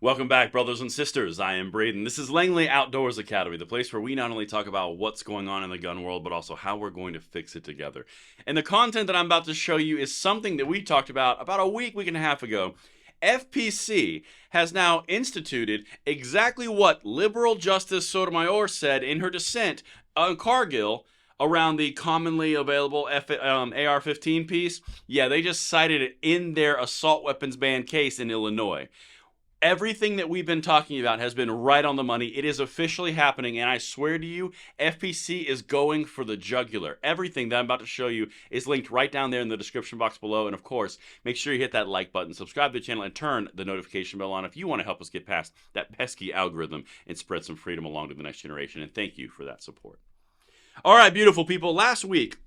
Welcome back, brothers and sisters. I am Braden. This is Langley Outdoors Academy, the place where we not only talk about what's going on in the gun world, but also how we're going to fix it together. And the content that I'm about to show you is something that we talked about a week and a half ago. FPC has now instituted exactly what liberal Justice Sotomayor said in her dissent on Cargill around the commonly available AR-15 piece. Yeah, they just cited it in their assault weapons ban case in Illinois. Everything that we've been talking about has been right on the money. It is officially happening, and I swear to you, FPC is going for the jugular. Everything that I'm about to show you is linked right down there in the description box below. And of course, make sure you hit that like button, subscribe to the channel, and turn the notification bell on if you want to help us get past that pesky algorithm and spread some freedom along to the next generation. And thank you for that support. All right, beautiful people. Last week,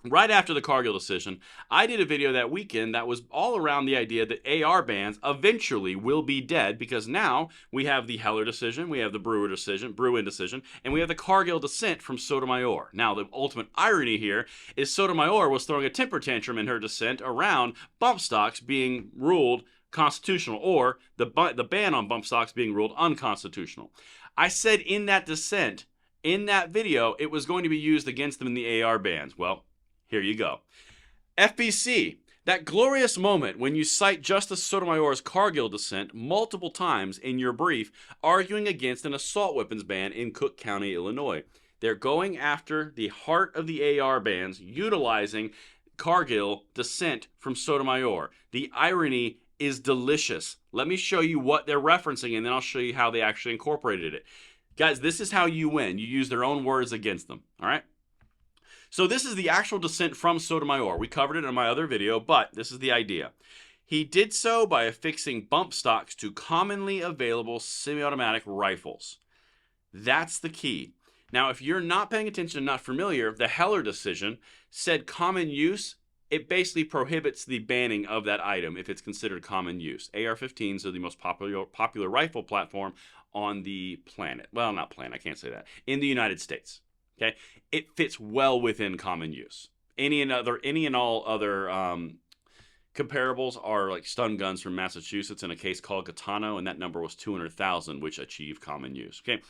right after the Cargill decision, I did a video that weekend that was all around the idea that AR bans eventually will be dead because now we have the Heller decision, we have the Bruin decision, and we have the Cargill dissent from Sotomayor. Now, the ultimate irony here is Sotomayor was throwing a temper tantrum in her dissent around bump stocks being ruled constitutional, or the ban on bump stocks being ruled unconstitutional. I said in that dissent, in that video, it was going to be used against them in the AR bans. Well, here you go. FPC, that glorious moment when you cite Justice Sotomayor's Cargill dissent multiple times in your brief, arguing against an assault weapons ban in Cook County, Illinois. They're going after the heart of the AR bans, utilizing Cargill dissent from Sotomayor. The irony is delicious. Let me show you what they're referencing, and then I'll show you how they actually incorporated it. Guys, this is how you win. You use their own words against them, all right? So this is the actual dissent from Sotomayor. We covered it in my other video, but this is the idea. He did so by affixing bump stocks to commonly available semi-automatic rifles. That's the key. Now, if you're not paying attention and not familiar, the Heller decision said common use. It basically prohibits the banning of that item if it's considered common use. AR-15s are the most popular rifle platform on the planet. Well, not planet, I can't say that. In the United States. Okay, it fits well within common use. Any and all other comparables are like stun guns from Massachusetts in a case called Gaetano, and that number was 200,000, which achieved common use. Okay,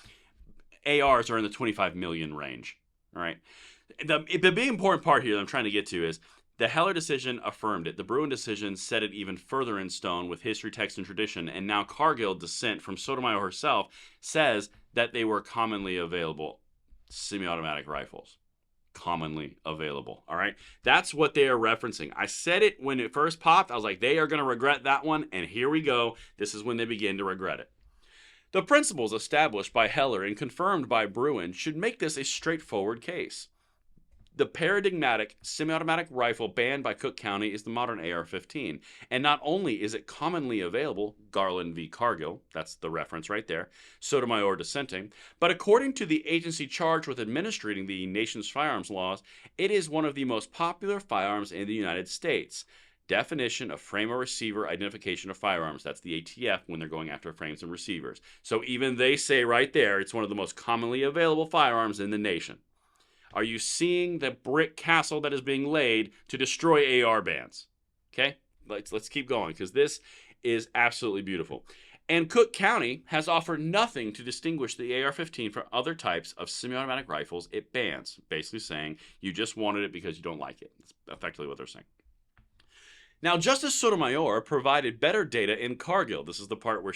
ARs are in the 25 million range. All right, the big important part here that I'm trying to get to is the Heller decision affirmed it. The Bruin decision set it even further in stone with history, text, and tradition. And now Cargill dissent from Sotomayor herself says that they were commonly available. Semi-automatic rifles, commonly available. All right, that's what they are referencing. I said it when it first popped. I was like, they are going to regret that one, and here we go. This is when they begin to regret it. The principles established by Heller and confirmed by Bruin should make this a straightforward case. The paradigmatic semi-automatic rifle banned by Cook County is the modern AR-15. And not only is it commonly available, Garland v. Cargill, that's the reference right there, Sotomayor dissenting, but according to the agency charged with administering the nation's firearms laws, it is one of the most popular firearms in the United States. Definition of frame or receiver identification of firearms. That's the ATF when they're going after frames and receivers. So even they say right there, it's one of the most commonly available firearms in the nation. Are you seeing the brick castle that is being laid to destroy AR bans? Okay, let's keep going because this is absolutely beautiful. And Cook County has offered nothing to distinguish the AR-15 from other types of semi-automatic rifles it bans, basically saying you just wanted it because you don't like it. That's effectively what they're saying. Now, Justice Sotomayor provided better data in Cargill. This is the part where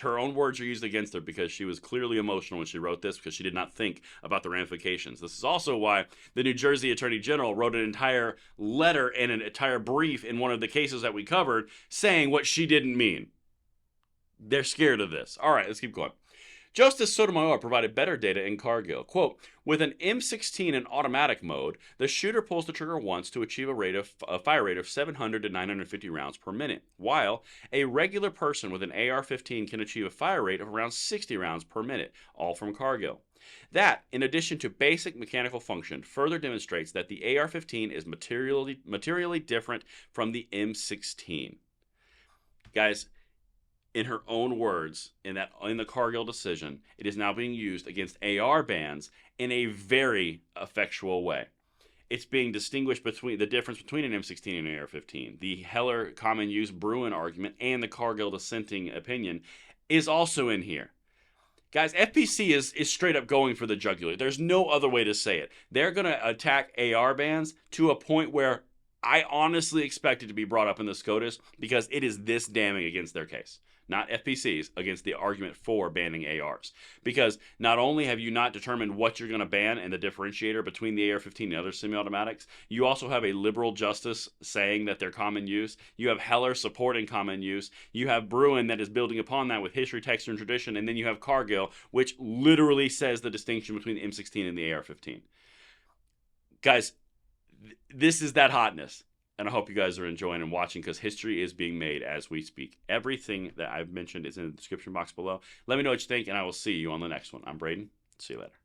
her own words are used against her because she was clearly emotional when she wrote this because she did not think about the ramifications. This is also why the New Jersey Attorney General wrote an entire letter and an entire brief in one of the cases that we covered saying what she didn't mean. They're scared of this. All right, let's keep going. Justice Sotomayor provided better data in Cargill. Quote, with an M16 in automatic mode, the shooter pulls the trigger once to achieve a fire rate of 700 to 950 rounds per minute, while a regular person with an AR-15 can achieve a fire rate of around 60 rounds per minute, all from Cargill. That, in addition to basic mechanical function, further demonstrates that the AR-15 is materially different from the M16. Guys, in her own words, in the Cargill decision, it is now being used against AR bans in a very effectual way. It's being distinguished between the difference between an M16 and an AR-15. The Heller common use Bruin argument and the Cargill dissenting opinion is also in here. Guys, FPC is straight up going for the jugular. There's no other way to say it. They're going to attack AR bans to a point where I honestly expect it to be brought up in the SCOTUS because it is this damning against their case. Not FPCs, against the argument for banning ARs. Because not only have you not determined what you're going to ban and the differentiator between the AR-15 and other semi-automatics, you also have a liberal justice saying that they're common use. You have Heller supporting common use. You have Bruin that is building upon that with history, texture, and tradition. And then you have Cargill, which literally says the distinction between the M16 and the AR-15. Guys, this is that hotness. And I hope you guys are enjoying and watching because history is being made as we speak. Everything that I've mentioned is in the description box below. Let me know what you think, and I will see you on the next one. I'm Braden. See you later.